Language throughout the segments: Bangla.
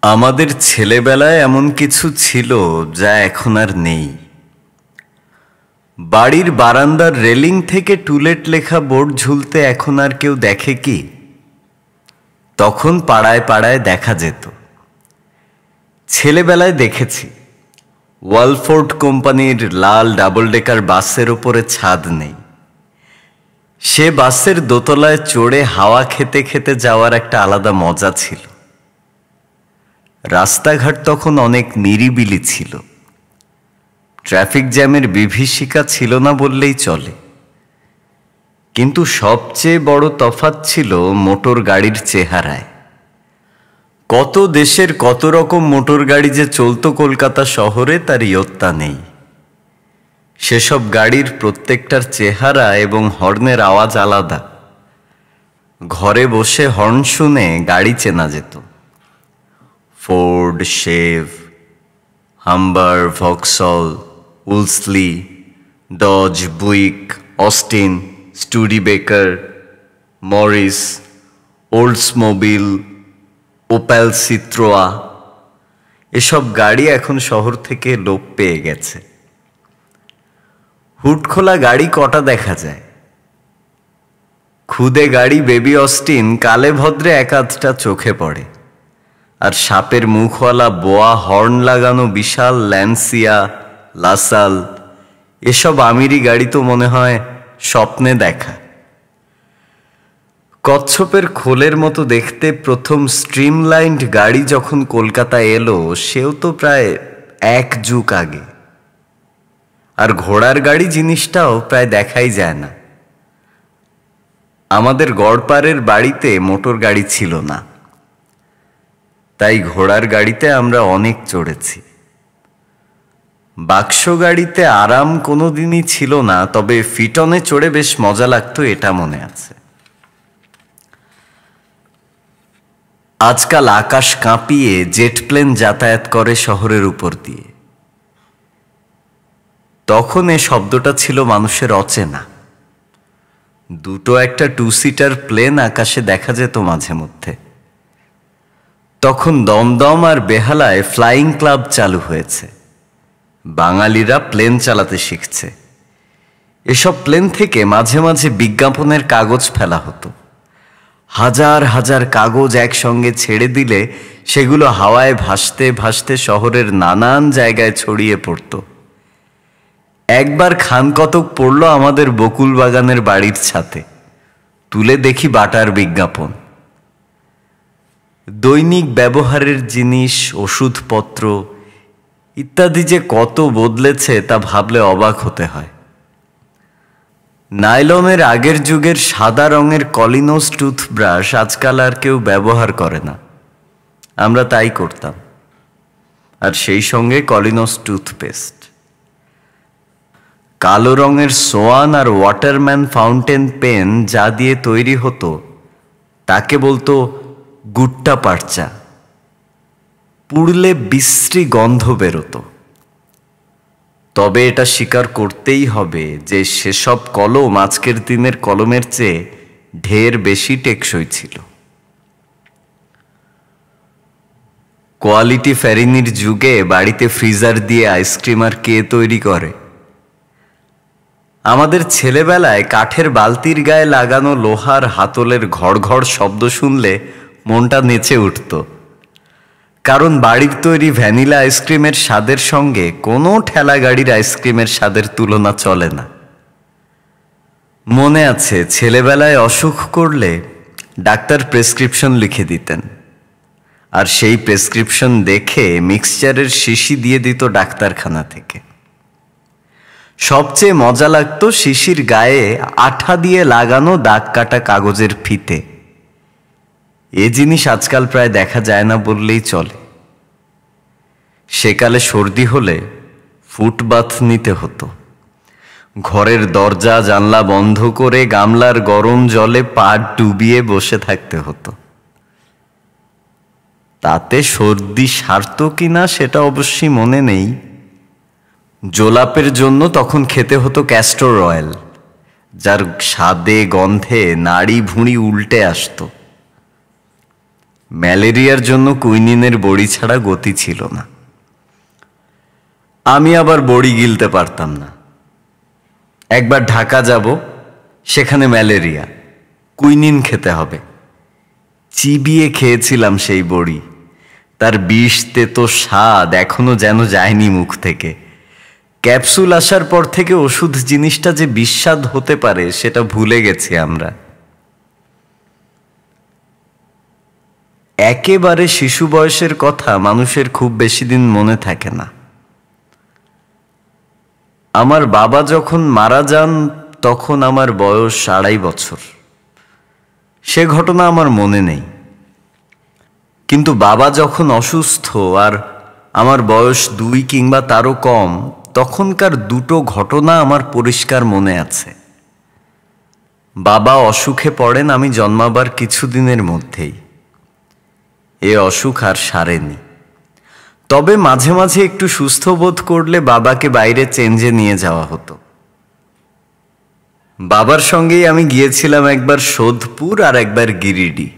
আমাদের ছেলেবেলায় এমন কিছু ছিল যা এখন আর নেই। বাড়ির বারান্দার রেলিং থেকে টুলেট লেখা বোর্ড ঝুলতে এখন আর কেউ দেখে কি? তখন পাড়ায় পাড়ায় দেখা যেত। ছেলেবেলায় দেখেছি ওয়ালফোর্ড কোম্পানির লাল ডাবল ডেকার বাসের ওপরে ছাদ নেই। সে বাসের দোতলায় চড়ে হাওয়া খেতে খেতে যাওয়ার একটা আলাদা মজা ছিল। রাস্তাঘাট তখন অনেক নিরিবিলি ছিল, ট্রাফিক জ্যামের বিভীষিকা ছিল না বললেই চলে। কিন্তু সবচেয়ে বড় তফাৎ ছিল মোটর গাড়ির চেহারায়। কত দেশের কত রকম মোটর গাড়ি যে চলতো কলকাতা শহরে তার ইয়ত্তা নেই। সেসব গাড়ির প্রত্যেকটার চেহারা এবং হর্নের আওয়াজ আলাদা। ঘরে বসে হর্ন শুনে গাড়ি চেনা যেত। Ford, Chev, Humber, Vauxhall, Wolseley, Dodge, Buick, Austin, Studebaker, Morris, Oldsmobile, Opel, Citroen, এসব গাড়ি এখন শহর থেকে লোপ পেয়ে গেছে। হুডখোলা গাড়ি কটা দেখা যায়। খুদে গাড়ি বেবি অস্টিন কালে ভদ্রে এক আধটা চোখে পড়ে। আর সাপের মুখওয়ালা বোয়া হর্ন লাগানো বিশাল ল্যান্সিয়া, লাসাল, এসব আমিরি গাড়ি তো মনে হয় স্বপ্নে দেখা। কচ্ছপের খোলের মতো দেখতে প্রথম স্ট্রিমলাইনড গাড়ি যখন কলকাতায় এলো, সেও তো প্রায় এক যুগ আগে। আর ঘোড়ার গাড়ি জিনিসটাও প্রায় দেখাই যায় না। আমাদের গড়পাড়ের বাড়িতে মোটর গাড়ি ছিল না, তাই ঘোড়ার গাড়িতে আমরা অনেক চড়েছি। বাক্স গাড়িতে আরাম কোনোদিনই ছিল না, তবে ফিটনে চড়ে বেশ মজা লাগতো, এটা মনে আছে। আজকাল আকাশ কাঁপিয়ে জেট প্লেন যাতায়াত করে শহরের উপর দিয়ে। তখন এ শব্দটা ছিল মানুষের অচেনা। দুটো একটা 2 সিটার প্লেন আকাশে দেখা যেত মাঝে মধ্যে। তখন দমদম আর বেহালায় ফ্লাইং ক্লাব চালু হয়েছে। বাঙালিরা প্লেন চালাতে শিখছে। এসব প্লেন থেকে মাঝে মাঝে বিজ্ঞাপনের কাগজ ফেলা হতো। হাজার হাজার কাগজ একসঙ্গে ছেড়ে দিলে সেগুলো হাওয়ায় ভাসতে ভাসতে শহরের নানান জায়গায় ছড়িয়ে পড়ত। একবার খান কতক পড়ল আমাদের বকুল বাগানের বাড়ির ছাতে। তুলে দেখি বাটার বিজ্ঞাপন। দৈনিক ব্যবহারের জিনিস, ওষুধপত্র ইত্যাদি যে কত বদলেছে তা ভাবলে অবাক হতে হয়। নাইলনের আগের যুগের সাদা রঙের কলিনোস টুথব্রাশ আজকাল আর কেউ ব্যবহার করে না। আমরা তাই করতাম। আর সেই সঙ্গে কলিনোস টুথপেস্ট। কালো রঙের সোয়ান আর ওয়াটারম্যান ফাউন্টেন পেন যা দিয়ে তৈরি হতো তাকে বলতো গুট্টা পারচা। পুড়লে বিশ্রী গন্ধ বেরোতো। তবে এটা স্বীকার করতেই হবে যে সেসব কলম আজকের দিনের কলমের চেয়ে ঢের বেশি টেকসই ছিল। কোয়ালিটি ফেরিনির যুগে বাড়িতে ফ্রিজার দিয়ে আইসক্রিম আর কে তৈরি করে? আমাদের ছেলেবেলায় কাঠের বালতির গায়ে লাগানো লোহার হাতলের ঘড়ঘড় শব্দ শুনলে মনটা নেচে উঠত। কারণ বাড়ির তৈরি ভ্যানিলা আইসক্রিমের স্বাদের সঙ্গে কোনো ঠেলা গাড়ির আইসক্রিমের স্বাদের তুলনা চলে না। মনে আছে ছেলেবেলায় অসুখ করলে ডাক্তার প্রেসক্রিপশন লিখে দিতেন, আর সেই প্রেসক্রিপশন দেখে মিক্সচারের শিশি দিয়ে দিত ডাক্তারখানা থেকে। সবচেয়ে মজা লাগতো শিশির গায়ে আঠা দিয়ে লাগানো দাগ কাটা কাগজের ফিতে। এ জিনিস আজকাল প্রায় দেখা যায় না বললেই চলে। সেকালে সর্দি হলে ফুটবাথ নিতে হতো। ঘরের দরজা জানলা বন্ধ করে গামলার গরম জলে পা ডুবিয়ে বসে থাকতে হতো। তাতে সর্দি সারত কিনা সেটা অবশ্যই মনে নেই। জোলাপের জন্য তখন খেতে হতো ক্যাস্টর অয়েল, যার স্বাদে গন্ধে নাড়ি ভুঁড়ি উল্টে আসতো। ম্যালেরিয়ার জন্য কুইনিনের বড়ি ছাড়া গতি ছিল না। আমি আবার বড়ি গিলতে পারতাম না। একবার ঢাকা যাব, সেখানে ম্যালেরিয়া, কুইনিন খেতে হবে। চিবিয়ে খেয়েছিলাম সেই বড়ি, তার বিষ তেতো স্বাদ এখনো যেন যায়নি মুখ থেকে। ক্যাপসুল আসার পর থেকে ওষুধ জিনিসটা যে বিস্বাদ হতে পারে সেটা ভুলে গেছি আমরা। একেবারে শিশু বয়সের কথা মানুষের খুব বেশি দিন মনে থাকে না। আমার বাবা যখন মারা যান তখন আমার বয়স 2.5 বছর। সে ঘটনা আমার মনে নেই, কিন্তু বাবা যখন অসুস্থ আর আমার বয়স 2 কিংবা তারও কম, তখনকার দুটো ঘটনা আমার পরিষ্কার মনে আছে। বাবা অসুখে পড়েন আমি জন্মাবার কিছুদিনের মধ্যেই। এ অসুখ আর সারেনি, তবে মাঝে মাঝে একটু সুস্থ বোধ করলে বাবাকে বাইরে চেঞ্জে নিয়ে যাওয়া হতো। বাবার সঙ্গেই আমি গিয়েছিলাম একবার সোদপুর আর একবার গিরিডি।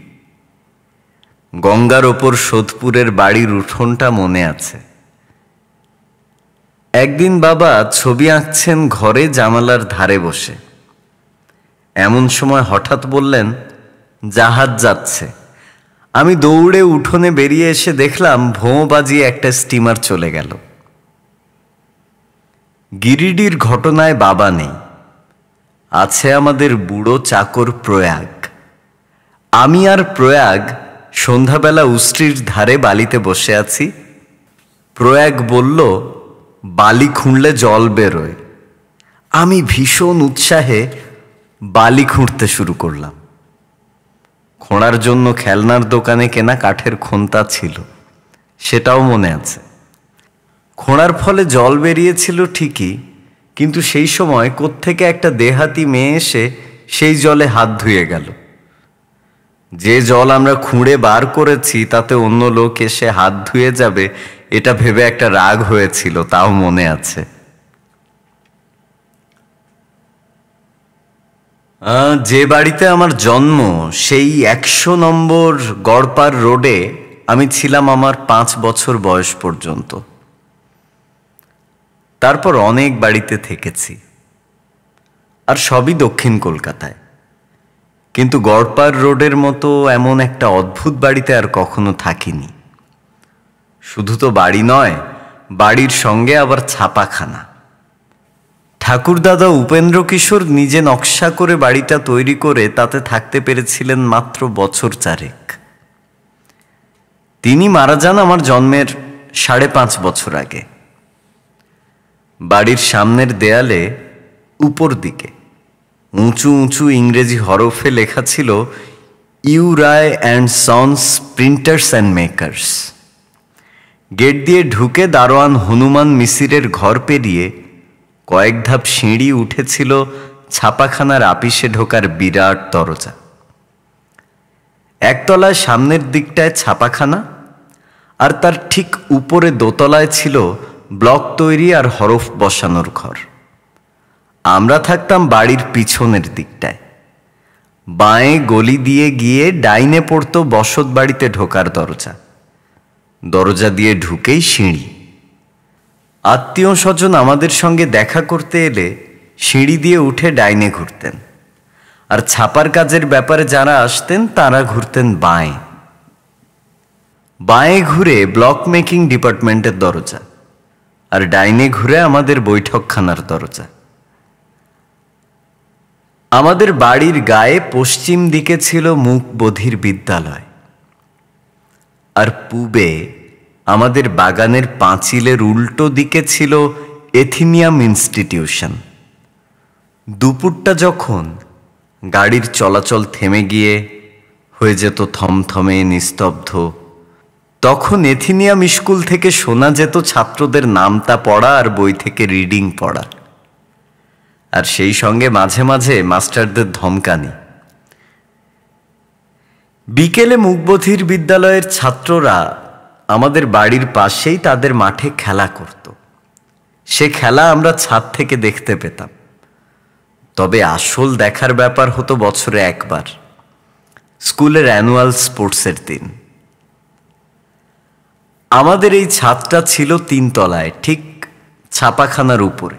গঙ্গার ওপর সোদপুরের বাড়ির উঠোনটা মনে আছে। একদিন বাবা ছবি আঁকছেন ঘরে জানালার ধারে বসে। এমন সময় হঠাৎ বললেন, জাহাজ যাচ্ছে। আমি দৌড়ে উঠোনে বেরিয়ে এসে দেখলাম ভোঁ বাজিয়ে একটা স্টিমার চলে গেল। গিরিডির ঘটনায় বাবা নেই, আছে আমাদের বুড়ো চাকর প্রয়াগ। আমি আর প্রয়াগ সন্ধ্যাবেলা উষ্ট্রির ধারে বালিতে বসে আছি। প্রয়াগ বলল, বালি খুঁড়লে জল বেরোয়। আমি ভীষণ উৎসাহে বালি খুঁড়তে শুরু করলাম। খোঁড়ার জন্য খেলনার দোকানে কেনা কাঠের খোন্তা ছিল, সেটাও মনে আছে। খোঁড়ার ফলে জল বেরিয়েছিল ঠিকই, কিন্তু সেই সময় কোত্থেকে একটা দেহাতি মেয়ে এসে সেই জলে হাত ধুয়ে গেল। যে জল আমরা খুঁড়ে বার করেছি তাতে অন্য লোক এসে হাত ধুয়ে যাবে, এটা ভেবে একটা রাগ হয়েছিল, তাও মনে আছে। যে বাড়িতে আমার জন্ম সেই 100 নম্বর গড়পার রোডে আমি ছিলাম আমার 5 বছর বয়স পর্যন্ত। তারপর অনেক বাড়িতে থেকেছি, আর সবই দক্ষিণ কলকাতায়। কিন্তু গড়পার রোডের মতো এমন একটা অদ্ভুত বাড়িতে আর কখনো থাকিনি। শুধু তো বাড়ি নয়, বাড়ির সঙ্গে আবার ছাপাখানা। ঠাকুরদাদা উপেন্দ্র কিশোর নিজে নকশা করে বাড়িটা তৈরি করে তাতে থাকতে পেরেছিলেন মাত্র বছর 4। তিনি মারা যান আমার জন্মের 5.5 বছর আগে। বাড়ির সামনের দেয়ালে উপর দিকে উঁচু উঁচু ইংরেজি হরফে লেখা ছিল, U Ray and sons printers and makers. Gate দিয়ে ঢুকে দারোয়ান হনুমান মিসিরের ঘর পেরিয়ে কয়েক ধাপ সিঁড়ি উঠেছিল ছাপাখানার আপিসে ঢোকার বিরাট দরজা। একতলায় সামনের দিকটায় ছাপাখানা, আর তার ঠিক উপরে দোতলায় ছিল ব্লক তৈরি আর হরফ বসানোর ঘর। আমরা থাকতাম বাড়ির পিছনের দিকটায়। বাঁয়ে গলি দিয়ে গিয়ে ডাইনে পড়তো বসত বাড়িতে ঢোকার দরজা। দরজা দিয়ে ঢুকেই সিঁড়ি। আত্মীয় স্বজন আমাদের সঙ্গে দেখা করতে এলে সিঁড়ি দিয়ে উঠে ডাইনে ঘুরতেন, আর ছাপার কাজের ব্যাপারে যারা আসতেন তারা ঘুরতেন বাঁয়ে। বাঁয়ে ঘুরে ব্লক মেকিং ডিপার্টমেন্টের দরজা, আর ডাইনে ঘুরে আমাদের বৈঠকখানার দরজা। আমাদের বাড়ির গায়ে পশ্চিম দিকে ছিল মুক বধির বিদ্যালয়, আর পূবে আমাদের বাগানের পাঁচিলের উল্টো দিকে ছিল এথিনিয়াম ইনস্টিটিউশন। দুপুরটা যখন গাড়ির চলাচল থেমে গিয়ে হয়ে যেত থমথমে নিস্তব্ধ, তখন এথিনিয়াম স্কুল থেকে শোনা যেত ছাত্রদের নামতা পড়া আর বই থেকে রিডিং পড়া, আর সেই সঙ্গে মাঝে মাঝে মাস্টারদের ধমকানি। বিকেলে মুকবধির বিদ্যালয়ের ছাত্ররা আমাদের বাড়ির পাশেই তাদের মাঠে খেলা করত। সে খেলা আমরা ছাদ থেকে দেখতে পেতাম। তবে আসল দেখার ব্যাপার হতো বছরে একবার, স্কুলের অ্যানুয়াল স্পোর্টসের দিন। আমাদের এই ছাদটা ছিল 3 তলায়, ঠিক ছাপাখানার উপরে।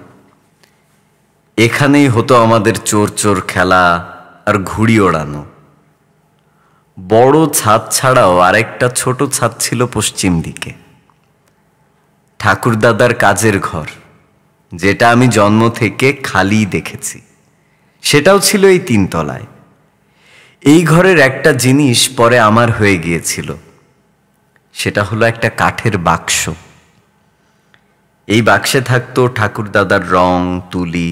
এখানেই হতো আমাদের চোর চোর খেলা আর ঘুড়ি ওড়ানো। বড় ছাদ ছাড়াও আরেকটা ছোট ছাদ ছিল পশ্চিম দিকে, ঠাকুরদাদার কাজের ঘর, যেটা আমি জন্ম থেকে খালি দেখেছি। সেটাও ছিল এই 3 তলায়। এই ঘরের একটা জিনিস পরে আমার হয়ে গিয়েছিল, সেটা হলো একটা কাঠের বাক্স। এই বাক্সে থাকতো ঠাকুরদাদার রং, তুলি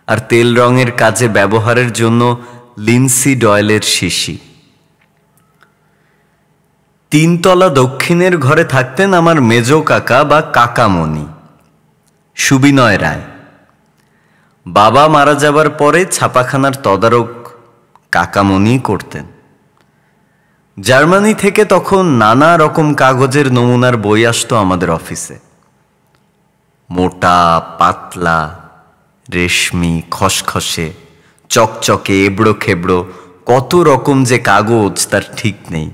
আর তেল রঙের কাজে ব্যবহারের জন্য লিন্সি ডয়েলের শিশি। 3 তলা দক্ষিণের ঘরে থাকতেন আমার মেজ কাকা বা কাকামণি, সুবিনয় রায়। বাবা মারা যাবার পরে ছাপাখানার তদারক কাকামণি করতেন। জার্মানি থেকে তখন নানা রকম কাগজের নমুনার বই আসতো আমাদের অফিসে। মোটা, পাতলা, রেশমি, খসখসে, চকচকে, এবড়ো খেবড়ো, কত রকম যে কাগজ তার ঠিক নেই।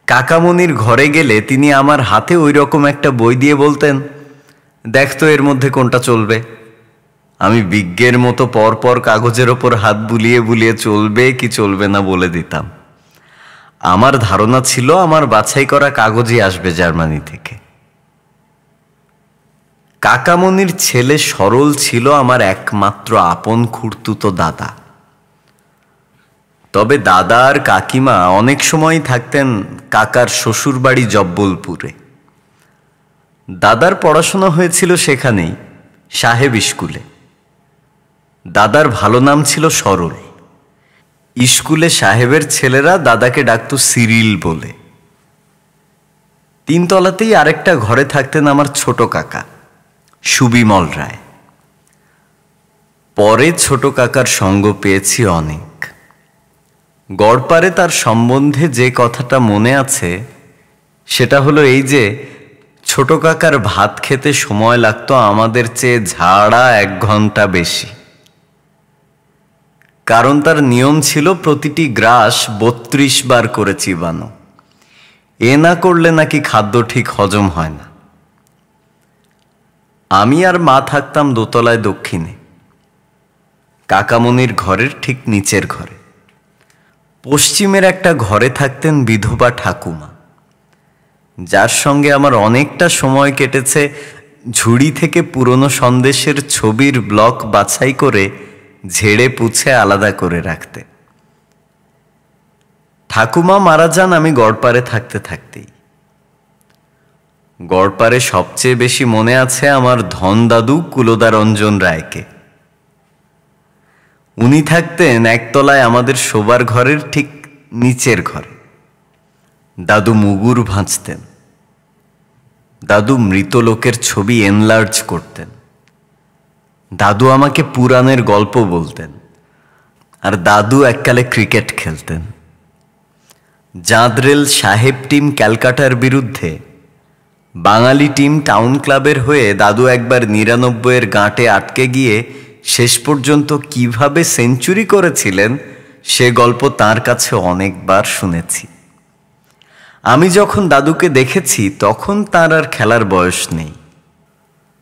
কাকামণির ঘরে গেলে তিনি আমার হাতে ওই রকম একটা বই দিয়ে বলতেন, দেখ তো এর মধ্যে কোনটা চলবে। আমি বিজ্ঞের মতো পরপর কাগজের ওপর হাত বুলিয়ে বুলিয়ে চলবে কি চলবে না বলে দিতাম। আমার ধারণা ছিল আমার বাছাই করা কাগজই আসবে জার্মানি থেকে। কাকামণির ছেলে সরল ছিল আমার একমাত্র আপন খুড়তুতো দাদা। তবে দাদা আর কাকিমা অনেক সময় থাকতেন কাকার শ্বশুর বাড়ি জব্বলপুরে। দাদার পড়াশোনা হয়েছিল সেখানেই, সাহেব স্কুলে। দাদার ভালো নাম ছিল সরল। স্কুলে সাহেবের ছেলেরা দাদাকে ডাকত সিরিল বলে। 3 তলাতেই আরেকটা ঘরে থাকতেন আমার ছোট কাকা, সুবিমল রায়। পরে ছোট কাকার সঙ্গ পেয়েছি অনেক। গড়পারে তার সম্বন্ধে যে কথাটা মনে আছে সেটা হলো এই যে, ছোট কাকার ভাত খেতে সময় লাগতো আমাদের চেয়ে ঝাড়া 1 ঘন্টা বেশি। কারণ তার নিয়ম ছিল প্রতিটি গ্রাস 32 বার করে চিবানো। এ না করলে নাকি খাদ্য ঠিক হজম হয় না। আমি আর মা থাকতাম দোতলায় দক্ষিণে, কাকামণির ঘরের ঠিক নিচের ঘরে। পশ্চিমের একটা ঘরে থাকতেন বিধবা ঠাকুমা, যার সঙ্গে আমার অনেকটা সময় কেটেছে ঝুড়ি থেকে পুরনো সন্দেশের ছবির ব্লক বাছাই করে ঝেড়ে পুছে আলাদা করে রাখতে। ঠাকুমা মারা যান আমি গড়পারে থাকতে থাকতেই। গড়পারে সবচেয়ে বেশি মনে আছে আমার ধন দাদু কুলদারঞ্জন রায়কে। উনি থাকতেন 1 তলায় আমাদের শোবার ঘরের ঠিক নিচের ঘরে। দাদু মুগুর ভাঁজতেন। দাদু মৃত লোকের ছবি এনলার্জ করতেন। দাদু আমাকে পুরাণের গল্প বলতেন। আর দাদু এককালে ক্রিকেট খেলতেন। জাঁদরেল সাহেব টিম ক্যালকাটার বিরুদ্ধে বাঙালি টিম টাউন ক্লাবের হয়ে দাদু একবার 99-এর গাঁটে আটকে গিয়ে শেষ পর্যন্ত কিভাবে সেঞ্চুরি করেছিলেন সে গল্প তার কাছে অনেকবার শুনেছি। আমি যখন দাদুকে দেখেছি তখন তার আর খেলার বয়স নেই,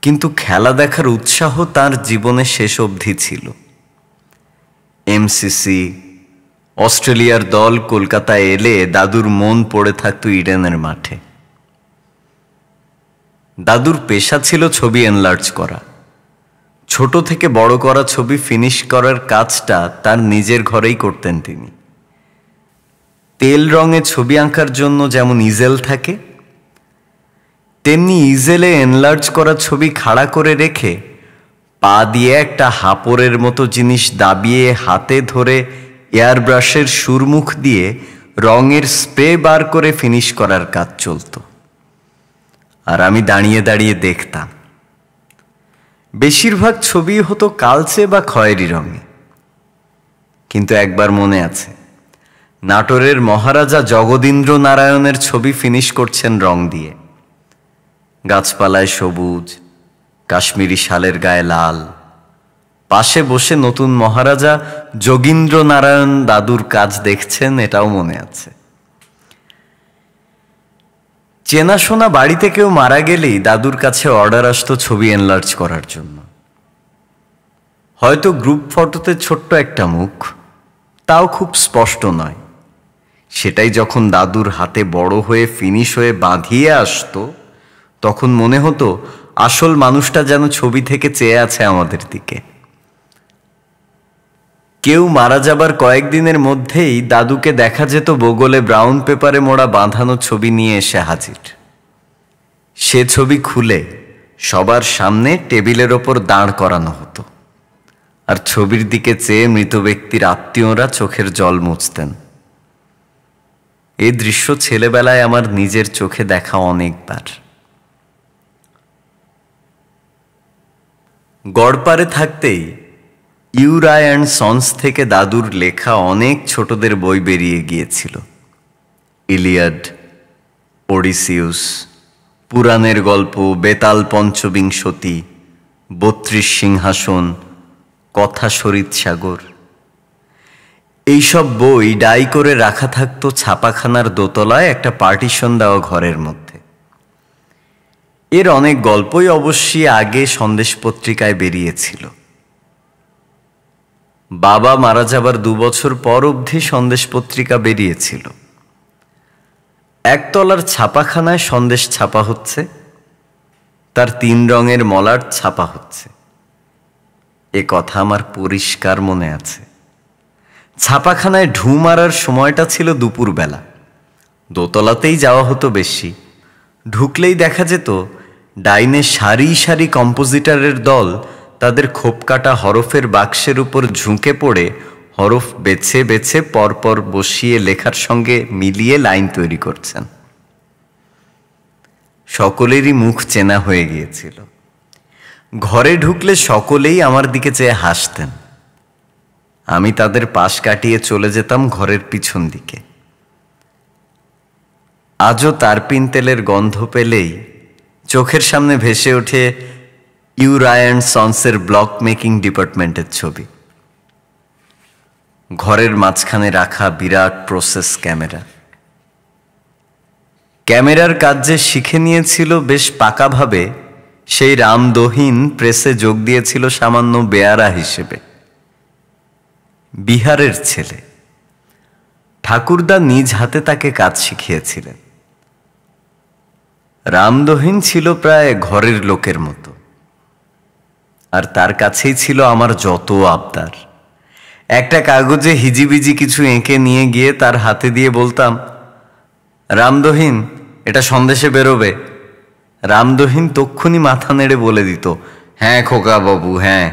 কিন্তু খেলা দেখার উৎসাহ তার জীবনে শেষ অবধি ছিল। এমসিসি, অস্ট্রেলিয়ার দল কলকাতায় এলে দাদুর মন পড়ে থাকত ইডেনের মাঠে। দাদুর পেশা ছিল ছবি এনলার্জ করা। ছোট থেকে বড় করা ছবি ফিনিশ করার কাজটা তার নিজের ঘরেই করতেন তিনি। তেল রঙে ছবি আঁকার জন্য যেমন ইজেল থাকে, তেমনি ইজেলে এনলার্জ করা ছবি খাড়া করে রেখে পা দিয়ে একটা হাপড়ের মতো জিনিস দাবিয়ে হাতে ধরে এয়ার ব্রাশের সুরমুখ দিয়ে রঙের স্প্রে বার করে ফিনিশ করার কাজ চলত। আর আমি দাঁড়িয়ে দাঁড়িয়ে দেখতাম। বেশিরভাগ ছবি হতো কালচে বা খয়েরি রঙে। কিন্তু একবার মনে আছে, নাটোরের মহারাজা জগদীন্দ্র নারায়ণের ছবি ফিনিশ করছেন রং দিয়ে। গাছপালায় সবুজ, কাশ্মীরি শালের গায়ে লাল। পাশে বসে নতুন মহারাজা যোগীন্দ্র নারায়ণ দাদুর কাজ দেখছেন, এটাও মনে আছে। চেনাশোনা বাড়িতে কেউ মারা গেলেই দাদুর কাছে অর্ডার আসতো ছবি এনলার্জ করার জন্য। হয়তো গ্রুপ ফটোতে ছোট্ট একটা মুখ, তাও খুব স্পষ্ট নয়। সেটাই যখন দাদুর হাতে বড় হয়ে ফিনিশ হয়ে বাঁধিয়ে আসতো, তখন মনে হতো আসল মানুষটা যেন ছবি থেকে চেয়ে আছে আমাদের দিকে। কেউ মারা যাবার কয়েকদিনের মধ্যেই দাদুকে দেখা যেত বগলে ব্রাউন পেপারে মোড়া বাঁধানো ছবি নিয়ে এসে হাজির। সে ছবি খুলে সবার সামনে টেবিলের ওপর দাঁড় করানো হতো, আর ছবির দিকে চেয়ে মৃত ব্যক্তির আত্মীয়রা চোখের জল মুছতেন। এই দৃশ্য ছেলেবেলায় আমার নিজের চোখে দেখা অনেকবার। গড়পারে থাকতেই ইউরা অ্যান্ড সন্স থেকে দাদুর লেখা অনেক ছোটদের বই বেরিয়ে গিয়েছিল। ইলিয়াড, ওডিসিউস, পুরাণের গল্প, বেতাল পঞ্চবিংশতি, ৩২ সিংহাসন, কথা শরীৎ সাগর। এইসব বই ডাই করে রাখা থাকতো ছাপাখানার দোতলায় একটা পার্টিশন দেওয়া ঘরের মধ্যে। এর অনেক গল্পই অবশ্যই আগে সন্দেশ পত্রিকায় বেরিয়েছিল। বাবা মারা যাবার ২ বছর পর অবধি সন্দেশ পত্রিকা বেরিয়েছিল। একতলার ছাপাখানায় সন্দেশ ছাপা হচ্ছে, তার ৩ রঙের মলাট ছাপা হচ্ছে। এ কথা আমার পরিষ্কার মনে আছে। ছাপাখানায় ঢু মারার সময়টা ছিল দুপুরবেলা। দোতলাতেই যাওয়া হতো বেশি। ঢুকলেই দেখা যেত ডাইনে সারি সারি কম্পোজিটরের দল তাদের খোপ কাটা হরফের বাক্সের উপর ঝুঁকে পড়ে হরফ বেছে বেছে পরপর বসিয়ে লেখার সঙ্গে মিলিয়ে লাইন তৈরি করছেন। সকলেরই মুখ চেনা হয়ে গিয়েছিল। ঘরে ঢুকলে সকলেই আমার দিকে চেয়ে হাসতেন। আমি তাদের পাশ কাটিয়ে চলে যেতাম ঘরের পিছন দিকে। আজও তারপিন তেলের গন্ধ পেলেই চোখের সামনে ভেসে ওঠে ইউরা অ্যান্ড সন্সের ব্লক মেকিং ডিপার্টমেন্টের ছবি। ঘরের মাঝখানে রাখা বিরাট প্রসেস ক্যামেরা। ক্যামেরার কাজ যে শিখে নিয়েছিল বেশ পাকাভাবে, সেই রামদহিন প্রেসে যোগ দিয়েছিল সামান্য বেয়ারা হিসেবে। বিহারের ছেলে, ঠাকুরদা নিজ হাতে তাকে কাজ শিখিয়েছিলেন। রামদহিন ছিল প্রায় ঘরের লোকের মতো, আর তার কাছেই ছিল আমার যত আবদার। একটা কাগজে হিজিবিজি কিছু এঁকে নিয়ে গিয়ে তার হাতে দিয়ে বলতাম, রামদহিন, এটা সন্দেশে বেরোবে। রামদহিন তক্ষুনি মাথা নেড়ে বলে দিত, হ্যাঁ খোকা বাবু, হ্যাঁ।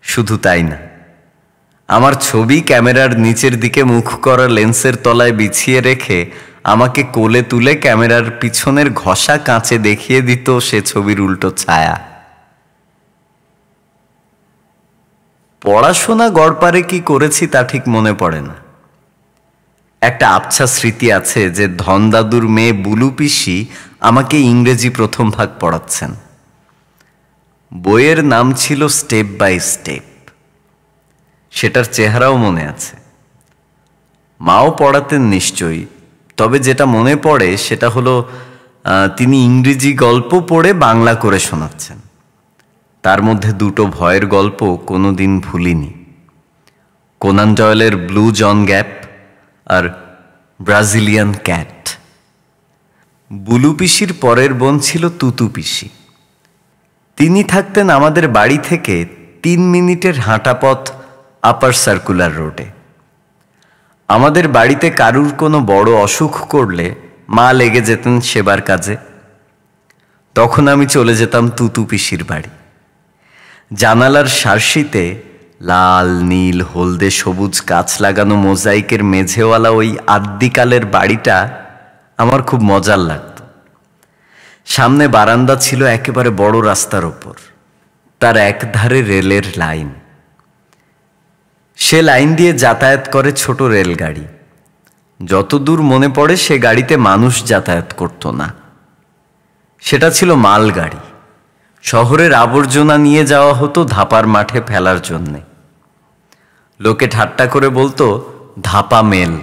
শুধু তাই না, আমার ছবি ক্যামেরার নিচের দিকে মুখ করা লেন্সের তলায় বিছিয়ে রেখে আমাকে কোলে তুলে ক্যামেরার পিছনের ঘষা কাঁচে দেখিয়ে দিত সে ছবির উল্টো ছায়া। পড়াশোনা গড়পারে কি করেছি তা ঠিক মনে পড়ে না। একটা আবছা স্মৃতি আছে যে ধনদাদুর মেয়ে বুলু পিসি আমাকে ইংরেজি প্রথম ভাগ পড়াচ্ছেন। বইয়ের নাম ছিল স্টেপ বাই স্টেপ। সেটার চেহারাও মনে আছে। মাও পড়াতেন নিশ্চয়ই, তবে যেটা মনে পড়ে সেটা হলো তিনি ইংরেজি গল্প পড়ে বাংলা করে শোনাচ্ছেন। তার মধ্যে 2টো ভয়ের গল্প কোনোদিন ভুলিনি, কোনান ডয়েলের ব্লু জন গ্যাপ আর ব্রাজিলিয়ান ক্যাট। বুলু পিসির পরের বোন ছিল তুতু পিসি। তিনি থাকতেন আমাদের বাড়ি থেকে 3 মিনিটের হাঁটা পথ আপার সার্কুলার রোডে। আমাদের বাড়িতে কারুর কোনো বড় অসুখ করলে মা লেগে যেতেন সেবার কাজে। তখন আমি চলে যেতাম তুতু পিসির বাড়ি। জানালার শার্সিতে লাল, নীল, হলদে, সবুজ কাঁচ লাগানো মোজাইকের মেঝেওয়ালা ওই আদ্যিকালের বাড়িটা আমার খুব মজার লাগত। সামনে বারান্দা ছিল একেবারে বড় রাস্তার ওপর, তার একধারে রেলের লাইন। সে লাইন দিয়ে যাতায়াত করে ছোট রেলগাড়ি। যতদূর মনে পড়ে সে গাড়িতে মানুষ যাতায়াত করত না, সেটা ছিল মালগাড়ি। শহরের আবর্জনা নিয়ে যাওয়া হতো ধাপার মাঠে ফেলার জন্যে। লোকে ঠাট্টা করে বলতো ধাপা মেল।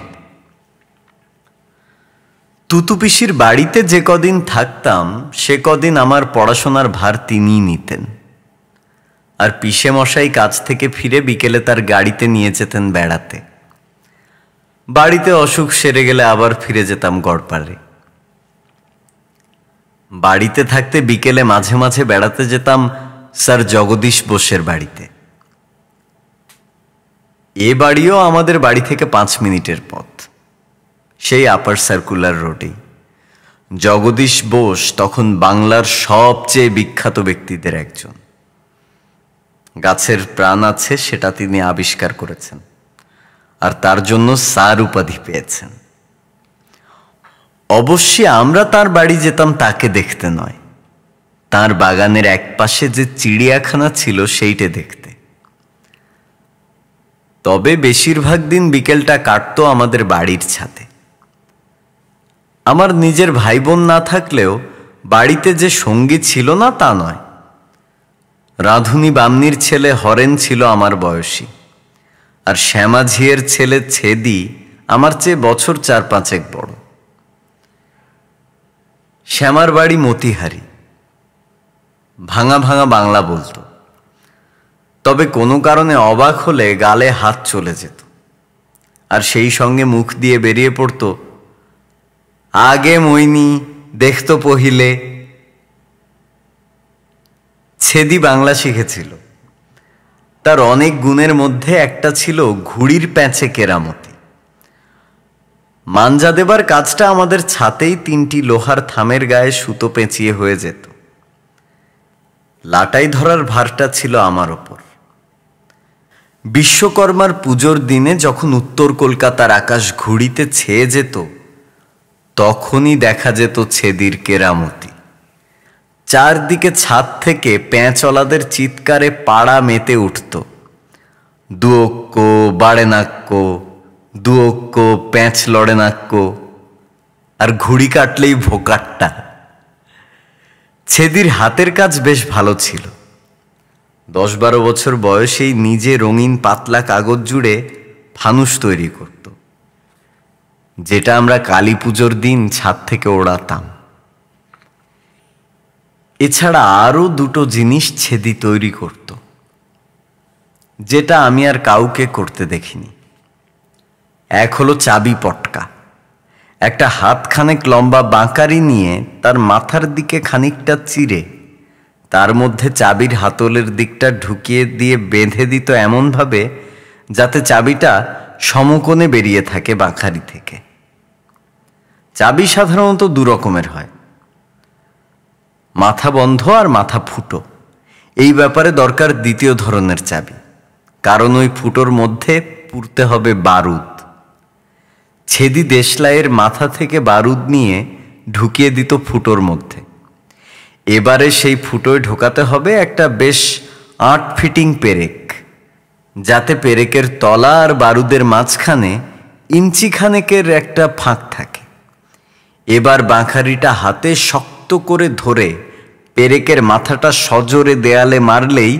তুতু পিসির বাড়িতে যে কদিন থাকতাম সে কদিন আমার পড়াশোনার ভার তিনিই নিতেন, আর পিসে মশাই কাজ থেকে ফিরে বিকেলে তার গাড়িতে নিয়ে যেতেন বেড়াতে। বাড়িতে অসুখ সেরে গেলে আবার ফিরে যেতাম গড়পাড়ে। বাড়িতে থাকতে বিকেলে মাঝে মাঝে বেড়াতে যেতাম স্যার জগদীশ বোসের বাড়িতে। এ বাড়িও আমাদের বাড়ি থেকে 5 মিনিটের পথ, সেই আপার সার্কুলার রোডেই। জগদীশ বোস তখন বাংলার সবচেয়ে বিখ্যাত ব্যক্তিদের একজন। গাছের প্রাণ আছে সেটা তিনি আবিষ্কার করেছেন, আর তার জন্য স্যার উপাধি পেয়েছেন। অবশ্যই আমরা তার বাড়ি যেতাম তাকে দেখতে নয়, তার বাগানের একপাশে যে চিড়িয়াখানা ছিল সেইটে দেখতে। তবে বেশিরভাগ দিন বিকেলটা কাটতো আমাদের বাড়ির ছাদে। আমার নিজের ভাই বোন না থাকলেও বাড়িতে যে সঙ্গী ছিল না তা নয়। রাঁধুনি বামনির ছেলে হরেন ছিল আমার বয়সী, আর শ্যামাঝিয়ের ছেলে ছেদি আমার চেয়ে বছর 4-5 বড়। শ্যামার বাড়ি মতিহারি, ভাঙা ভাঙা বাংলা বলতো, তবে কোনো কারণে অবাক হলে গালে হাত চলে যেত, আর সেই সঙ্গে মুখ দিয়ে বেরিয়ে পড়ত, আগে মইনি দেখতো পহিলে। ছেদি বাংলা শিখেছিল। তার অনেক গুণের মধ্যে একটা ছিল ঘুড়ির প্যাঁচে কেরামতি। মাঞ্জা দেবার কাজটা আমাদের ছাতেই 3টি লোহার থামের গায়ে সুতো পেঁচিয়ে হয়ে যেত। লাটাই ধরার ভারটা ছিল আমার ওপর। বিশ্বকর্মার পুজোর দিনে যখন উত্তর কলকাতার আকাশ ঘুড়িতে ছেয়ে যেত, তখনই দেখা যেত ছেদির কেরামতি। চারদিকে ছাদ থেকে প্যাঁচলাদের চিৎকারে পাড়া মেতে উঠত, দুয়ক্য বাড়ে নাক্য, দুয়ক্য প্যাঁচ লড়ে নাক্য, আর ঘুড়ি কাটলেই ভোকাট্টা। ছেদির হাতের কাজ বেশ ভালো ছিল। 10-12 বছর বয়সেই নিজে রঙিন পাতলা কাগজ জুড়ে ফানুস তৈরি করত, যেটা আমরা কালী পুজোর দিন ছাদ থেকে ওড়াতাম। এছাড়া আরও 2টো জিনিস ছেদি তৈরি করত, যেটা আমি আর কাউকে করতে দেখিনি। এক হলো চাবি পটকা। একটা হাতখানেক লম্বা বাঁকারি নিয়ে তার মাথার দিকে খানিকটা চিরে তার মধ্যে চাবির হাতলের দিকটা ঢুকিয়ে দিয়ে বেঁধে দিত এমনভাবে যাতে চাবিটা সমকোণে বেরিয়ে থাকে বাঁকারি থেকে। চাবি সাধারণত 2 রকমের হয়, মাথা বন্ধ আর মাথা ফুটো। এই ব্যাপারে দরকার 2য় ধরনের চাবি, কারণ ওই ফুটোর মধ্যে পুরতে হবে বারুদ। ছেদি দেশলাইয়ের মাথা থেকে বারুদ নিয়ে ঢুকিয়ে দিত ফুটোর মধ্যে। এবারে সেই ফুটোয় ঢোকাতে হবে একটা বেশ 8 ফিটিং পেরেক, যাতে পেরেকের তলা আর বারুদের মাঝখানে ইঞ্চিখানেকের একটা ফাঁক থাকে। এবার বাঁখারিটা হাতে শক্ত করে ধরে পেরেকের মাথাটা সজোরে দেয়ালে মারলেই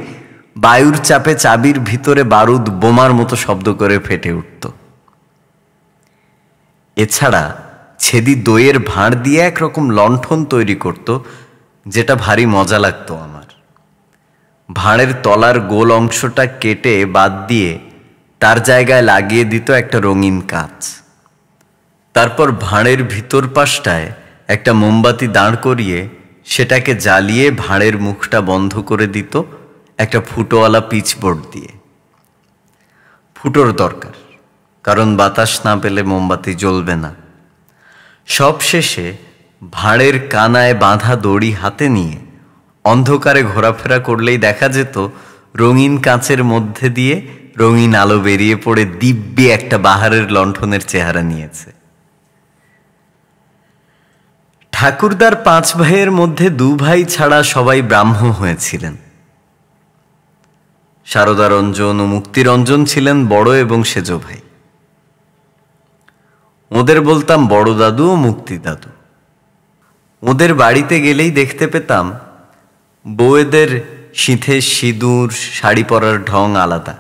বায়ুর চাপে চাবির ভিতরে বারুদ বোমার মতো শব্দ করে ফেটে উঠত। এছাড়া ছেদি দইয়ের ভাঁড় দিয়ে একরকম লণ্ঠন তৈরি করত, যেটা ভারী মজা লাগতো আমার। ভাঁড়ের তলার গোল অংশটা কেটে বাদ দিয়ে তার জায়গায় লাগিয়ে দিত একটা রঙিন কাঁচ। তারপর ভাঁড়ের ভিতর পাশটায় একটা মোমবাতি দাঁড় করিয়ে সেটাকে জ্বালিয়ে ভাঁড়ের মুখটা বন্ধ করে দিত একটা ফুটোওয়ালা পিচবোর্ড দিয়ে। ফুটোর দরকার, কারণ বাতাস না পেলে মোমবাতি জ্বলবে না। সব শেষে ভাঁড়ের কানায় বাঁধা দড়ি হাতে নিয়ে অন্ধকারে ঘোরাফেরা করলেই দেখা যেত রঙিন কাঁচের মধ্যে দিয়ে রঙিন আলো বেরিয়ে পড়ে দিব্যি একটা বাহারের লণ্ঠনের চেহারা নিয়েছে। ঠাকুরদার 5 ভাইয়ের মধ্যে 2 ভাই ছাড়া সবাই ব্রাহ্ম হয়েছিলেন। শারদারঞ্জন ও মুক্তিরঞ্জন ছিলেন বড় এবং সেজ ভাই। ওদের বলতাম বড় দাদু ও মুক্তি দাদু। ওদের বাড়িতে গেলেই দেখতে পেতাম বউয়েদের সিঁথে সিঁদুর, শাড়ি পরার ঢং আলাদা,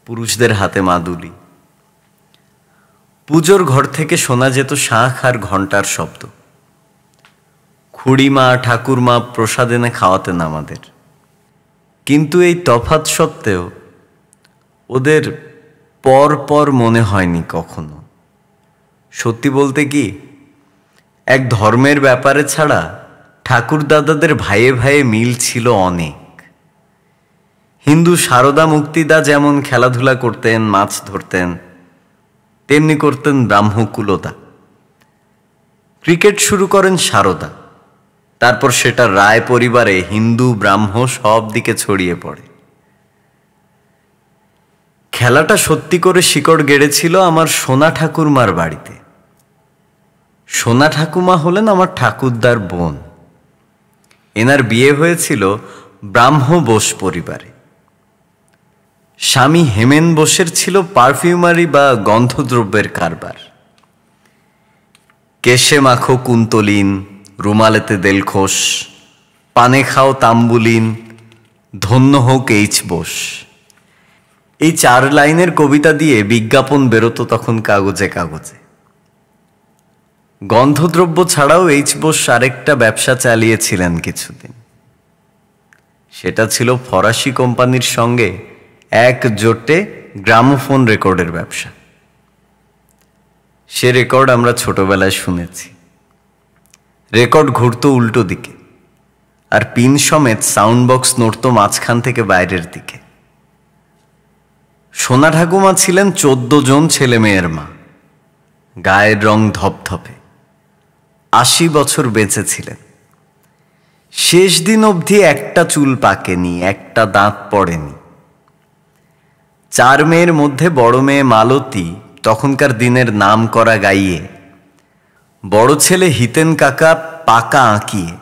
পুরুষদের হাতে মাদুলি। পুজোর ঘর থেকে শোনা যেত শাঁখ আর ঘণ্টার শব্দ। খুড়িমা ঠাকুরমা প্রসাদ এনে খাওয়াতেন আমাদের। কিন্তু এই তফাৎ সত্ত্বেও ওদের পর পর মনে হয়নি কখনো। সত্যি বলতে কি, এক ধর্মের ব্যাপারে ছাড়া ঠাকুর দাদাদের ভাইয়ে ভাইয়ে মিল ছিল অনেক। হিন্দু সারদা মুক্তিদা যেমন খেলাধুলা করতেন, মাছ ধরতেন, তেমনি করতেন ব্রাহ্মকুলদা। ক্রিকেট শুরু করেন সারদা, তারপর সেটা রায় পরিবারে হিন্দু ব্রাহ্ম সব দিকে ছড়িয়ে পড়ে। খেলাটা সত্যি করে শিকড় গেড়েছিল আমার সোনা ঠাকুরমার বাড়িতে। সোনা ঠাকুমা হলেন আমার ঠাকুরদার বোন। এনার বিয়ে হয়েছিল ব্রাহ্ম বোস পরিবারে। স্বামী হেমেন বোসের ছিল পারফিউমারি বা গন্ধদ্রব্যের কারবার। কেশে মাখো কুন্তলিন, রুমালেতে দেলখোস, পানে খাও তাম্বুলিন, ধন্য হোক এইচ বোস। এই 4 লাইনের কবিতা দিয়ে বিজ্ঞাপন বেরোতো তখন কাগজে কাগজে। গন্ধদ্রব্য ছাড়াও এইচ বোস আরেকটা ব্যবসা চালিয়েছিলেন কিছুদিন। সেটা ছিল ফরাসি কোম্পানির সঙ্গে একজোটে গ্রামোফোন রেকর্ডের ব্যবসা। সে রেকর্ড আমরা ছোটবেলায় শুনেছি। রেকর্ড ঘুরতো উল্টো দিকে, আর পিন সমেত সাউন্ড বক্স নড়তো মাঝখান থেকে বাইরের দিকে। সোনা ঠাকুমা ছিলেন 14 জন ছেলে মেয়ের মা। গায়ের রং ধপধপে, 80 বছর বেঁচে ছিলেন। শেষ দিন অবধি একটা চুল পাকেনি, একটা দাঁত পড়েনি। 4 মেয়ের মধ্যে বড় মেয়ে মালতী তখনকার দিনের নাম করা গাইয়ে, বড় ছেলে হিতেন কাকা পাকা আঁকিয়ে,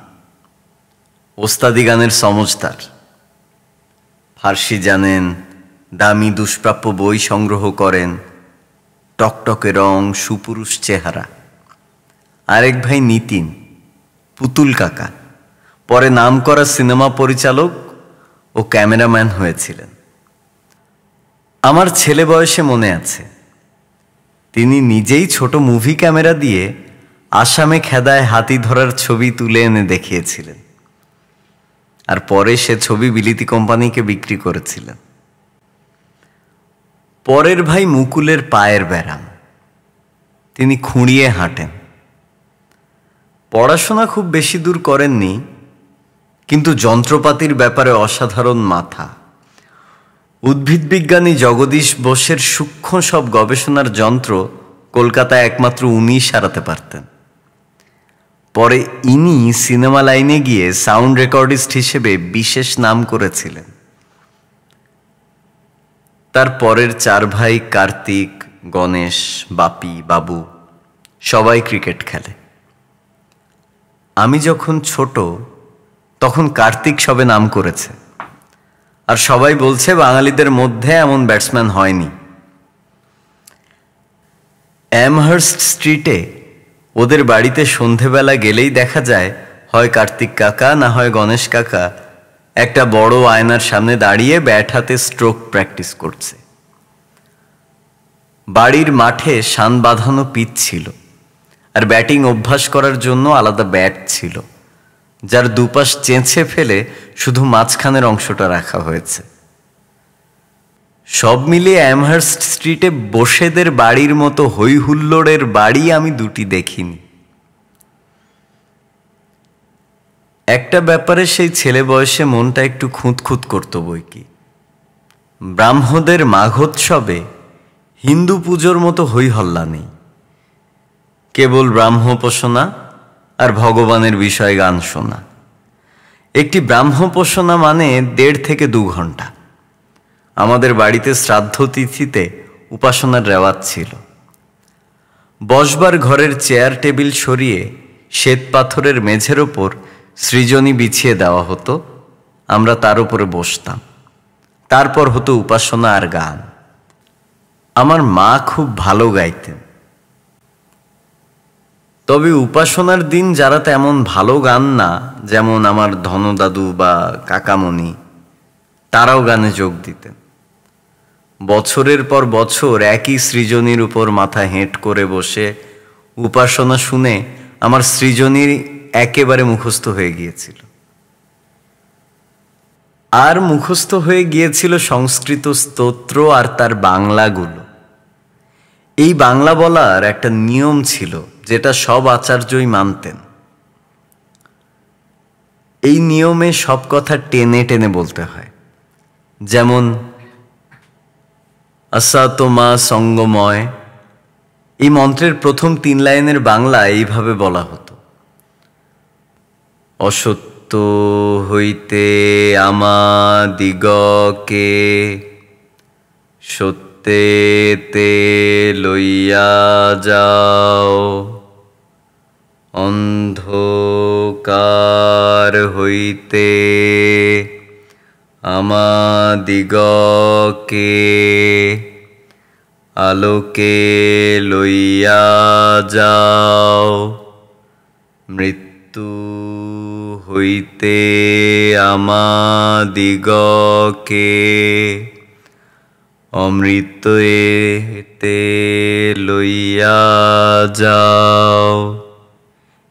ওস্তাদি গানের সমজদার। ফার্সি জানেন, দামি দুষ্প্রাপ্য বই সংগ্রহ করেন, টকটকে রং, সুপুরুষ চেহারা। আরেক ভাই নিতিন, পুতুল কাকা, পরে নামকরা সিনেমা পরিচালক ও ক্যামেরাম্যান হয়েছিলেন। আমার ছেলে বয়সে মনে আছে, তিনি নিজেই ছোট মুভি ক্যামেরা দিয়ে আসামে খেদায় হাতি ধরার ছবি তুলে এনে দেখিয়েছিলেন, আর পরে সে ছবি বিলিতি কোম্পানিকে বিক্রি করেছিলেন। পরের ভাই মুকুলের পায়ের ব্যারাম, তিনি খুঁড়িয়ে হাঁটেন। পড়াশোনা খুব বেশি দূর করেননি, কিন্তু যন্ত্রপাতির ব্যাপারে অসাধারণ মাথা। উদ্ভিদবিজ্ঞানী জগদীশ বোসের সূক্ষ্ম সব গবেষণার যন্ত্র কলকাতায় একমাত্র উনিই সারাতে পারতেন। পরে ইনি সিনেমা লাইনে গিয়ে সাউন্ড রেকর্ডিস্ট হিসেবে বিশেষ নাম করেছিলেন। তার পরের 4 ভাই কার্তিক, গণেশ, বাপি, বাবু সবাই ক্রিকেট খেলে। আমি যখন ছোট তখন কার্তিক সবে নাম করেছে, আর সবাই বলছে বাঙালিদের মধ্যে এমন ব্যাটসম্যান হয়নি। অ্যামহার্স্ট স্ট্রিটে ওদের বাড়িতে সন্ধেবেলা গেলেই দেখা যায় হয় কার্তিক কাকা না হয় গণেশ কাকা একটা বড় আয়নার সামনে দাঁড়িয়ে ব্যাট হাতে স্ট্রোক প্র্যাকটিস করছে। বাড়ির মাঠে শান বাঁধানো পিচ ছিল, আর ব্যাটিং অভ্যাস করার জন্য আলাদা ব্যাট ছিল, যার দুপাশ চেঁচে ফেলে শুধু মাঝখানের অংশটা রাখা হয়েছে। সব মিলিয়ে অ্যামহার্স্ট স্ট্রিটে বসেদের বাড়ির মতো হই হুল্লোড়ের বাড়ি আমি 2টি দেখিনি। একটা ব্যাপারে সেই ছেলে বয়সে মনটা একটু খুঁতখুত করত বই কি, ব্রাহ্মদের মাঘোৎসবে হিন্দু পুজোর মতো হই হল্লা নেই। কেবল ব্রাহ্মোপাসনা আর ভগবানের বিষয়ে গান শোনা। একটি ব্রাহ্মোপাসনা মানে 1.5 থেকে 2 ঘন্টা। আমাদের বাড়িতে শ্রাদ্ধ তিথিতে উপাসনার রেওয়াজ ছিল। বসবার ঘরের চেয়ার টেবিল সরিয়ে শ্বেত পাথরের মেঝের ওপর সৃজনী বিছিয়ে দেওয়া হতো, আমরা তার উপরে বসতাম। তারপর হতো উপাসনা আর গান। আমার মা খুব ভালো গাইতেন, তবে উপাসনার দিন যারা তেমন ভালো গান না, যেমন আমার ধনদাদু বা কাকামণি, তারাও গানে যোগ দিতেন। বছরের পর বছর একই সৃজনীর উপর মাথা হেঁট করে বসে উপাসনা শুনে আমার সৃজনী একেবারে মুখস্থ হয়ে গিয়েছিল। আর মুখস্থ হয়ে গিয়েছিল সংস্কৃত স্তোত্র আর তার বাংলাগুলো। এই বাংলা বলার একটা নিয়ম ছিল যেটা সব আচার্যই মানতেন। এই নিয়মে সব কথা টেনে টেনে বলতে হয়। যেমন আসাতমা সঙ্গময়, এই মন্ত্রের প্রথম 3 লাইনের বাংলা এইভাবে বলা হতো: অসত্য হইতে আমাদিগকে সত্যেতে লইয়া যাও, অন্ধকার হইতে আমাদিগকে আলোকে লইয়া যাও, মৃত্যু হইতে আমাদিগকে অমৃতেতে লইয়া যাও।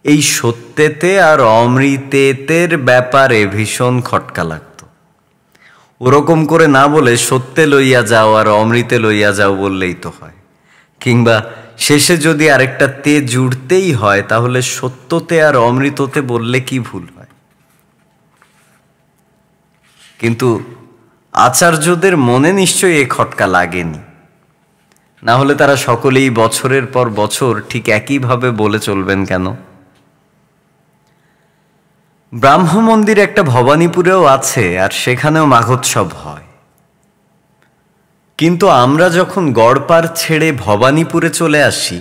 এই সত্যেতে আর অমৃতেতের ব্যাপারে ভীষণ খটকা লাগতো। ওরকম করে না বলে সত্যে লইয়া যাও আর অমৃতে লইয়া যাও বললেই তো হয়। কিংবা শেষে যদি আরেকটা তে জুড়তেই হয় তাহলে সত্যতে আর অমৃততে বললে কি ভুল হয়? কিন্তু আচার্যদের মনে নিশ্চয়ই এ খটকা লাগেনি, না হলে তারা সকলেই বছরের পর বছর ঠিক একইভাবে বলে চলবেন কেন? ব্রাহ্ম মন্দির একটা ভবানীপুরেও আছে, আর সেখানেও মাঘোৎসব হয়। কিন্তু আমরা যখন গড়পার ছেড়ে ভবানীপুরে চলে আসি,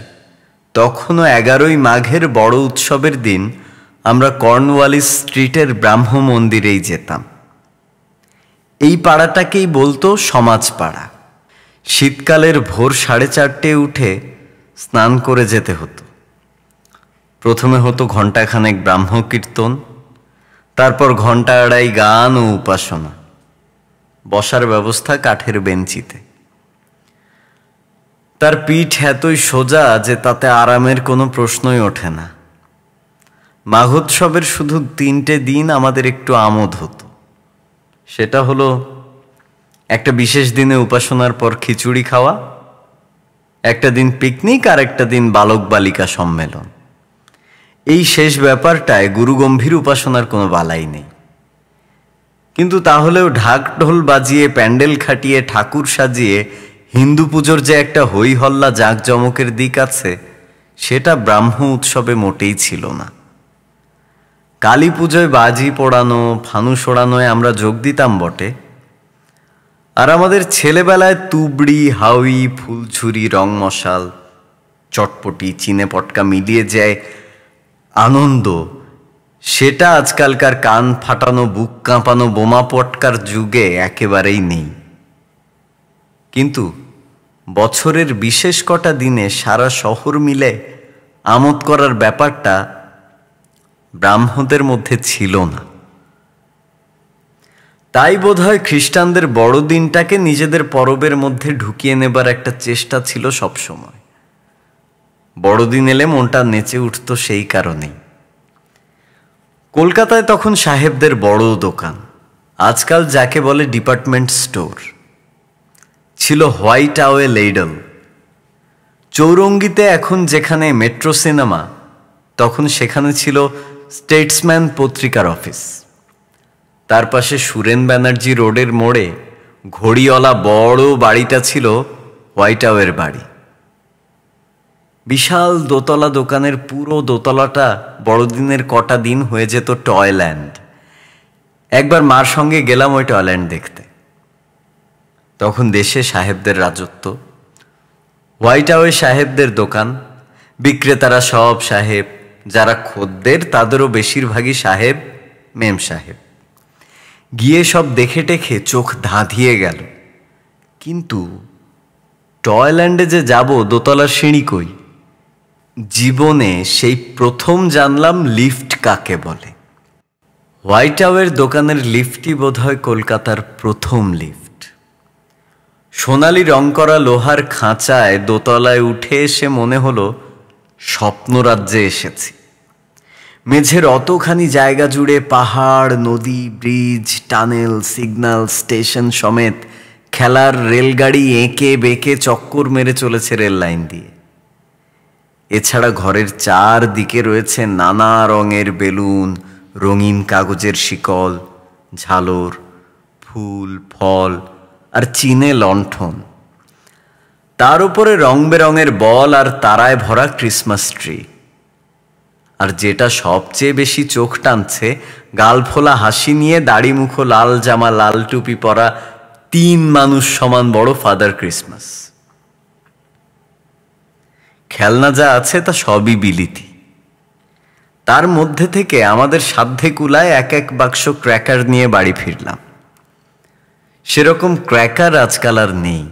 তখনও 11ই মাঘের বড় উৎসবের দিন আমরা কর্নওয়ালিস স্ট্রিটের ব্রাহ্ম মন্দিরেই যেতাম। এই পাড়াটাকেই বলতো সমাজ পাড়া। শীতকালের ভোর 4:30 উঠে স্নান করে যেতে হতো। প্রথমে হতো ঘণ্টাখানেক ব্রাহ্ম কীর্তন, তারপর ঘণ্টা আড়াই গান ও উপাসনা। বসার ব্যবস্থা কাঠের বেঞ্চিতে। তার পিঠ এতই সোজা যে তাতে আরামের কোনো প্রশ্নই ওঠে না। মাঘোৎসবের শুধু 3টে দিন আমাদের একটু আমোদ হতো। সেটা হলো একটা বিশেষ দিনে উপাসনার পর খিচুড়ি খাওয়া, একটা দিন পিকনিক, আর একটা দিন বালক বালিকা সম্মেলন। এই শেষ ব্যাপারটায় গুরুগম্ভীর উপাসনার কোনো বালাই নেই। কিন্তু তাহলেও ঢাক ঢোল বাজিয়ে প্যান্ডেল খাটিয়ে ঠাকুর সাজিয়ে হিন্দু পুজোর যে একটা হই হল্লা জাঁকজমকের দিক আছে, সেটা ব্রাহ্ম উৎসবে মোটেই ছিল না। কালী পুজোয় বাজি পোড়ানো, ফানুস ওড়ানোয় আমরা যোগ দিতাম বটে, আর আমাদের ছেলেবেলায় তুবড়ি, হাউই, ফুলঝুরি, রং মশাল, চটপটি, চিনে পটকা মিলিয়ে যায় আনন্দ, সেটা আজকালকার কান ফাটানো, বুক কাঁপানো বোমা পটকার যুগে একেবারেই নেই। কিন্তু বছরের বিশেষ কটা দিনে সারা শহর মিলে আমোদ করার ব্যাপারটা ব্রাহ্মদের মধ্যে ছিল না। তাই বোধহয় খ্রিস্টানদের বড়দিনটাকে নিজেদের পরবের মধ্যে ঢুকিয়ে নেবার একটা চেষ্টা ছিল সবসময়। বড়দিন এলে মনটা নেচে উঠত সেই কারণেই। কলকাতায় তখন সাহেবদের বড় দোকান, আজকাল যাকে বলে ডিপার্টমেন্ট স্টোর, ছিল হোয়াইট আওয়ে লেইডল। চৌরঙ্গিতে এখন যেখানে মেট্রো সিনেমা, তখন সেখানে ছিল স্টেটসম্যান পত্রিকার অফিস। তার পাশে সুরেন ব্যানার্জি রোডের মোড়ে ঘড়িওয়ালা বড় বাড়িটা ছিল হোয়াইট আওয়ের বাড়ি। বিশাল দোতলা দোকানের পুরো দোতলাটা বড়দিনের কটা দিন হয়ে যেত টয়ল্যান্ড। একবার মার সঙ্গে গেলাম ওই টয়ল্যান্ড দেখতে। তখন দেশে সাহেবদের রাজত্ব। হোয়াইট আওয়ে সাহেবদের দোকান, বিক্রেতারা সব সাহেব, যারা খদ্দের তাদেরও বেশিরভাগই সাহেব, মেম সাহেব। গিয়ে সব দেখে টেখে চোখ ধাঁধিয়ে গেল। কিন্তু টয়ল্যান্ডে যে যাব, দোতলার সিঁড়ি কই? জীবনে সেই প্রথম জানলাম লিফট কাকে বলে। হোয়াইট আওয়ের দোকানের লিফটই বোধহয় কলকাতার প্রথম লিফট। সোনালি রং করা লোহার খাঁচায় দোতলায় উঠে এসে মনে হলো স্বপ্নরাজ্যে এসেছি। মেঝের অতখানি জায়গা জুড়ে পাহাড়, নদী, ব্রিজ, টানেল, সিগন্যাল, স্টেশন সমেত খেলার রেলগাড়ি এঁকে বেঁকে চক্কর মেরে চলেছে রেল লাইন দিয়ে। এছাড়া ঘরের চারদিকে রয়েছে নানা রঙের বেলুন, রঙিন কাগজের শিকল, ঝালর, ফুল, ফল আর চীনে লণ্ঠন। তার উপরে রং বেরঙের বল আর তারায় ভরা ক্রিসমাস ট্রি। আর যেটা সবচেয়ে বেশি চোখ টানছে, গালফোলা হাসি নিয়ে দাড়ি মুখো, লাল জামা, লাল টুপি পরা 3 মানুষ সমান বড় ফাদার ক্রিসমাস। খেলনা যা আছে তা সবই বিলিতি। তার মধ্যে থেকে আমাদের সাধ্যে কুলায় এক এক বাক্স ক্র্যাকার নিয়ে বাড়ি ফিরলাম। সেরকম ক্র্যাকার আজকাল আর নেই।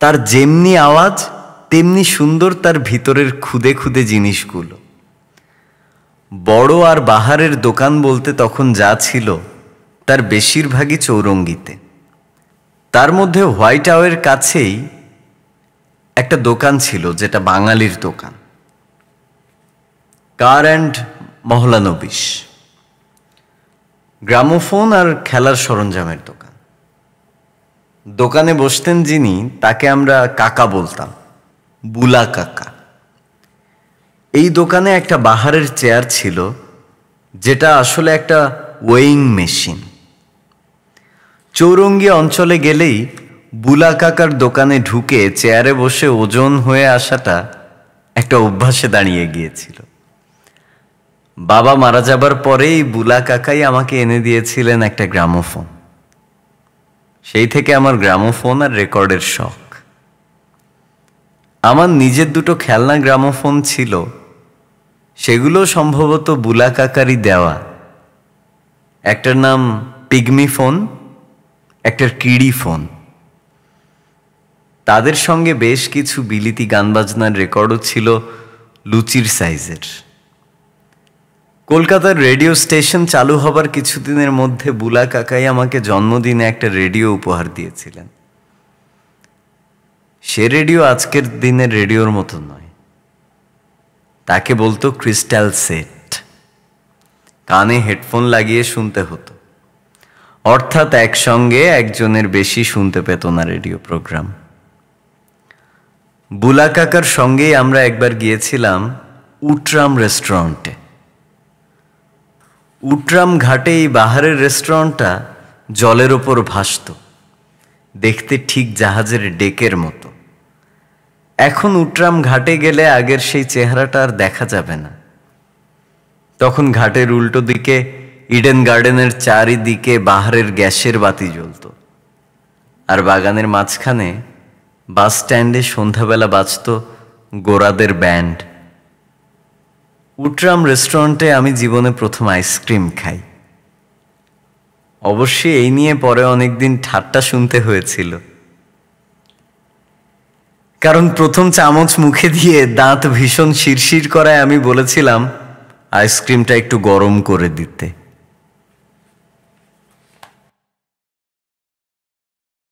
তার যেমনি আওয়াজ তেমনি সুন্দর তার ভিতরের খুদে খুদে জিনিসগুলো। বড় আর বাহারের দোকান বলতে তখন যা ছিল তার বেশিরভাগই চৌরঙ্গিতে। তার মধ্যে হোয়াইট হাউসের কাছেই একটা দোকান ছিল, যেটা বাঙালির দোকান, কার অ্যান্ড মহলানবিশ, গ্রামোফোন আর খেলার সরঞ্জামের দোকান। দোকানে বসতেন যিনি, তাকে আমরা কাকা বলতাম, বুলা কাকা। এই দোকানে একটা বাহারের চেয়ার ছিল, যেটা আসলে একটা ওয়েইং মেশিন। চৌরঙ্গি অঞ্চলে গেলেই বুলা কাকার দোকানে ঢুকে চেয়ারে বসে ওজন হয়ে আসাটা একটা অভ্যাসে দাঁড়িয়ে গিয়েছিল। বাবা মারা যাবার পরেই বুলা কাকাই আমাকে এনে দিয়েছিলেন একটা গ্রামোফোন। সেই থেকে আমার গ্রামোফোন আর রেকর্ডের শখ। আমার নিজের 2টো খেলনা গ্রামোফোন ছিল, সেগুলো সম্ভবত বুলা কাকারই দেওয়া। একটার নাম পিগমি ফোন, একটার কিডি ফোন। তাদের সঙ্গে বেশ কিছু বিলিতি গান বাজনার রেকর্ডও ছিল লুচির সাইজের। কলকাতার রেডিও স্টেশন চালু হবার কিছুদিনের মধ্যে বুলা কাকাই আমাকে জন্মদিনে একটা রেডিও উপহার দিয়েছিলেন। সে রেডিও আজকের দিনের রেডিওর মতো নয়। তাকে বলতো ক্রিস্টাল সেট। কানে হেডফোন লাগিয়ে শুনতে হতো, অর্থাৎ একসঙ্গে একজনের বেশি শুনতে পেত না রেডিও প্রোগ্রাম। বুলা কাকার সঙ্গেই আমরা একবার গিয়েছিলাম উটরাম রেস্টুরেন্টে। উটরাম ঘাটে এই বাহারের রেস্টুরেন্টটা জলের ওপর ভাসত, দেখতে ঠিক জাহাজের ডেকের মতো। এখন উটরাম ঘাটে গেলে আগের সেই চেহারাটা আর দেখা যাবে না। তখন ঘাটের উল্টো দিকে ইডেন গার্ডেনের চারিদিকে বাহারের গ্যাসের বাতি জ্বলত, আর বাগানের মাঝখানে বাস স্ট্যান্ডে সন্ধ্যাবেলা বাজত গোরাদের ব্যান্ড। উটরাম রেস্টুরেন্টে আমি জীবনে প্রথম আইসক্রিম খাই। অবশ্যই এই নিয়ে পরে অনেকদিন ঠাট্টা শুনতে হয়েছিল, কারণ প্রথম চামচ মুখে দিয়ে দাঁত ভীষণ শিরশির করায় আমি বলেছিলাম আইসক্রিমটা একটু গরম করে দিতে।